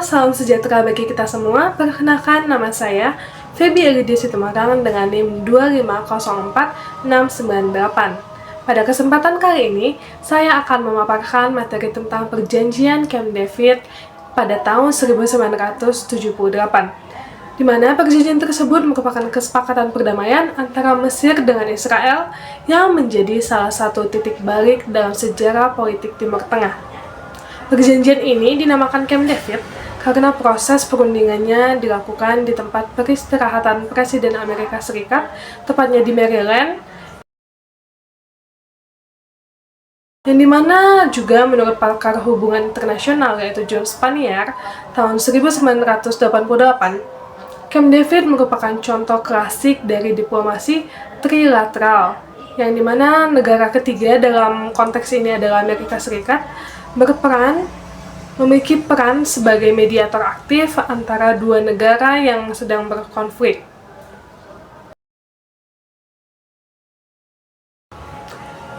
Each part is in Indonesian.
salam sejahtera bagi kita semua. Perkenalkan, nama saya Feby Elidia Situmorang dengan NIM 2504698. Pada kesempatan kali ini, saya akan memaparkan materi tentang perjanjian Camp David pada tahun 1978, di mana perjanjian tersebut merupakan kesepakatan perdamaian antara Mesir dengan Israel yang menjadi salah satu titik balik dalam sejarah politik Timur Tengah. Perjanjian ini dinamakan Camp David karena proses perundingannya dilakukan di tempat peristirahatan Presiden Amerika Serikat, tepatnya di Maryland, yang dimana juga menurut pakar hubungan internasional yaitu John Spanier tahun 1988, Camp David merupakan contoh klasik dari diplomasi trilateral, yang dimana negara ketiga dalam konteks ini adalah Amerika Serikat memiliki peran sebagai mediator aktif antara dua negara yang sedang berkonflik.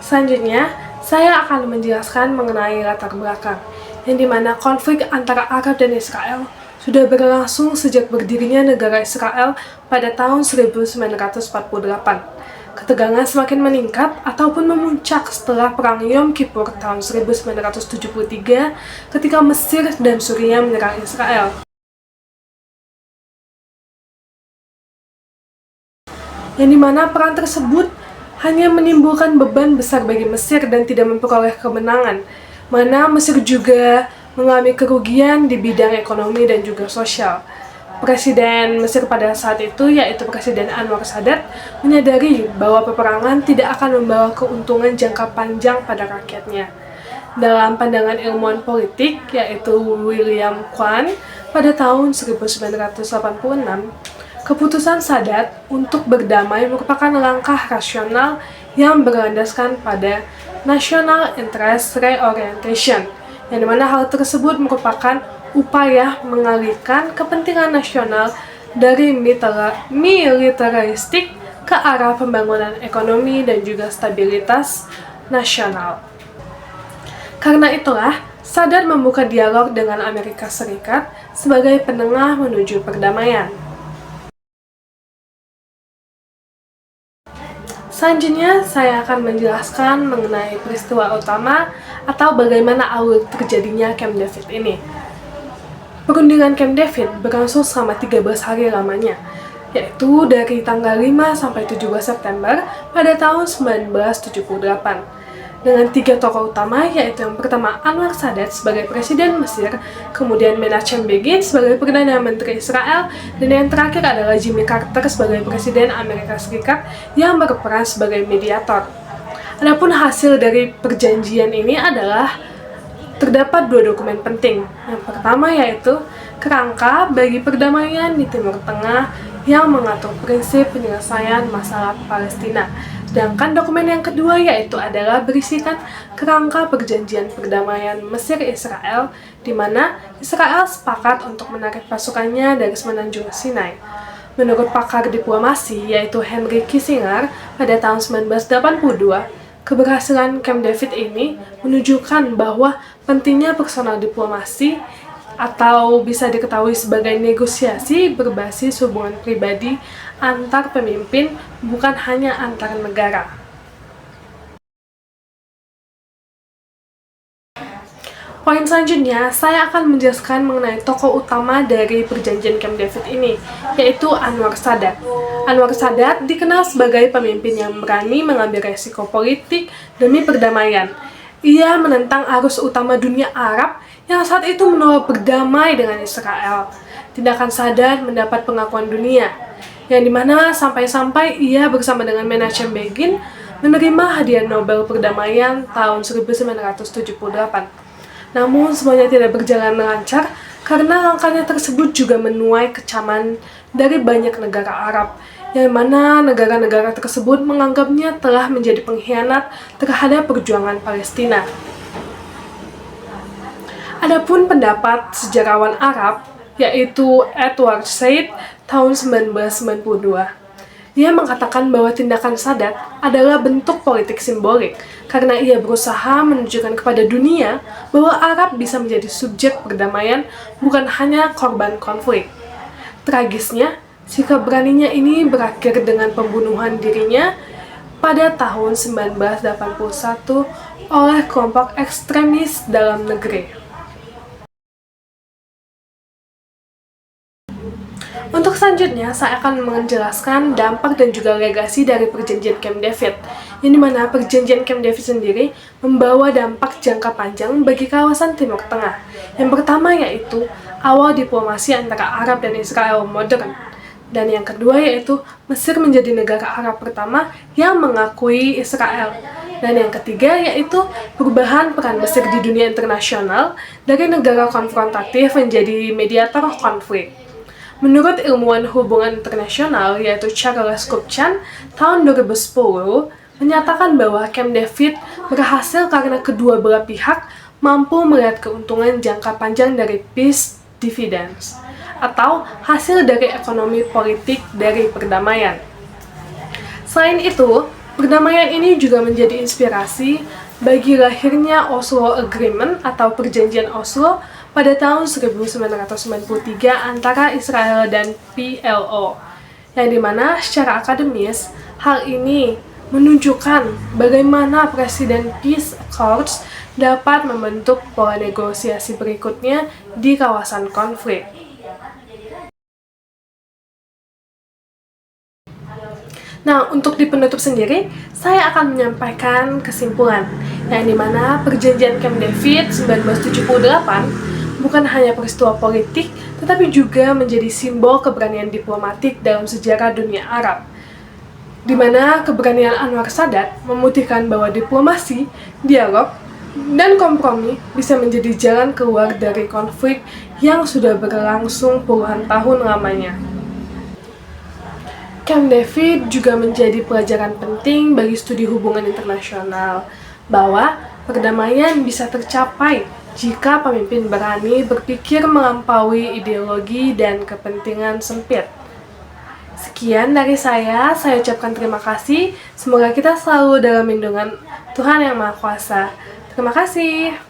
Selanjutnya, saya akan menjelaskan mengenai latar belakang, yang dimana konflik antara Arab dan Israel sudah berlangsung sejak berdirinya negara Israel pada tahun 1948. Ketegangan semakin meningkat ataupun memuncak setelah Perang Yom Kippur tahun 1973 ketika Mesir dan Suriah menyerang Israel. Yang dimana perang tersebut hanya menimbulkan beban besar bagi Mesir dan tidak memperoleh kemenangan, mana Mesir juga mengalami kerugian di bidang ekonomi dan juga sosial. Presiden Mesir pada saat itu, yaitu Presiden Anwar Sadat, menyadari bahwa peperangan tidak akan membawa keuntungan jangka panjang pada rakyatnya. Dalam pandangan ilmuwan politik, yaitu William Quane, pada tahun 1986, keputusan Sadat untuk berdamai merupakan langkah rasional yang berlandaskan pada National Interest Reorientation, yang dimana hal tersebut merupakan upaya mengalihkan kepentingan nasional dari militeristik ke arah pembangunan ekonomi dan juga stabilitas nasional. Karena itulah, Sadat membuka dialog dengan Amerika Serikat sebagai penengah menuju perdamaian. Selanjutnya, saya akan menjelaskan mengenai peristiwa utama atau bagaimana alur terjadinya Camp David ini. Perundingan Camp David berlangsung selama 13 hari lamanya, yaitu dari tanggal 5 sampai 17 September pada tahun 1978. Dengan 3 tokoh utama, yaitu yang pertama Anwar Sadat sebagai Presiden Mesir, kemudian Menachem Begin sebagai Perdana Menteri Israel, dan yang terakhir adalah Jimmy Carter sebagai Presiden Amerika Serikat yang berperan sebagai mediator. Adapun hasil dari perjanjian ini adalah terdapat 2 dokumen penting. Yang pertama yaitu kerangka bagi perdamaian di Timur Tengah yang mengatur prinsip penyelesaian masalah Palestina. Sedangkan dokumen yang kedua yaitu adalah berisikan kerangka perjanjian perdamaian Mesir-Israel, di mana Israel sepakat untuk menarik pasukannya dari semenanjung Sinai. Menurut pakar diplomasi yaitu Henry Kissinger pada tahun 1982, keberhasilan Camp David ini menunjukkan bahwa pentingnya personal diplomasi atau bisa diketahui sebagai negosiasi berbasis hubungan pribadi antar pemimpin, bukan hanya antar negara. Poin selanjutnya, saya akan menjelaskan mengenai tokoh utama dari perjanjian Camp David ini, yaitu Anwar Sadat. Anwar Sadat dikenal sebagai pemimpin yang berani mengambil resiko politik demi perdamaian. Ia menentang arus utama dunia Arab yang saat itu menolak berdamai dengan Israel. Tindakan Sadat mendapat pengakuan dunia, yang dimana sampai-sampai ia bersama dengan Menachem Begin menerima hadiah Nobel Perdamaian tahun 1978. Namun semuanya tidak berjalan lancar karena langkahnya tersebut juga menuai kecaman dari banyak negara Arab, yang mana negara-negara tersebut menganggapnya telah menjadi pengkhianat terhadap perjuangan Palestina. Adapun pendapat sejarawan Arab, yaitu Edward Said tahun 1992, Dia mengatakan bahwa tindakan Sadat adalah bentuk politik simbolik karena ia berusaha menunjukkan kepada dunia bahwa Arab bisa menjadi subjek perdamaian, bukan hanya korban konflik. Tragisnya, sikap beraninya ini berakhir dengan pembunuhan dirinya pada tahun 1981 oleh kelompok ekstremis dalam negeri. Untuk selanjutnya, saya akan menjelaskan dampak dan juga legasi dari perjanjian Camp David, yang dimana perjanjian Camp David sendiri membawa dampak jangka panjang bagi kawasan Timur Tengah. Yang pertama yaitu awal diplomasi antara Arab dan Israel modern. Dan yang kedua yaitu Mesir menjadi negara Arab pertama yang mengakui Israel. Dan yang ketiga yaitu perubahan peran Mesir di dunia internasional dari negara konfrontatif menjadi mediator konflik. Menurut ilmuwan hubungan internasional yaitu Charles Kupchan, tahun 2010 menyatakan bahwa Camp David berhasil karena kedua belah pihak mampu melihat keuntungan jangka panjang dari peace dividends, atau hasil dari ekonomi politik dari perdamaian. Selain itu, perdamaian ini juga menjadi inspirasi bagi lahirnya Oslo Agreement atau Perjanjian Oslo pada tahun 1993 antara Israel dan PLO, yang dimana secara akademis hal ini menunjukkan bagaimana Presiden Peace Accords dapat membentuk pola negosiasi berikutnya di kawasan konflik. Nah, untuk di penutup sendiri, saya akan menyampaikan kesimpulan, yang dimana perjanjian Camp David 1978 bukan hanya peristiwa politik, tetapi juga menjadi simbol keberanian diplomatik dalam sejarah dunia Arab, di mana keberanian Anwar Sadat membuktikan bahwa diplomasi, dialog, dan kompromi bisa menjadi jalan keluar dari konflik yang sudah berlangsung puluhan tahun lamanya. Camp David juga menjadi pelajaran penting bagi studi hubungan internasional, bahwa perdamaian bisa tercapai jika pemimpin berani berpikir melampaui ideologi dan kepentingan sempit. Sekian dari saya ucapkan terima kasih. Semoga kita selalu dalam lindungan Tuhan Yang Maha Kuasa. Terima kasih.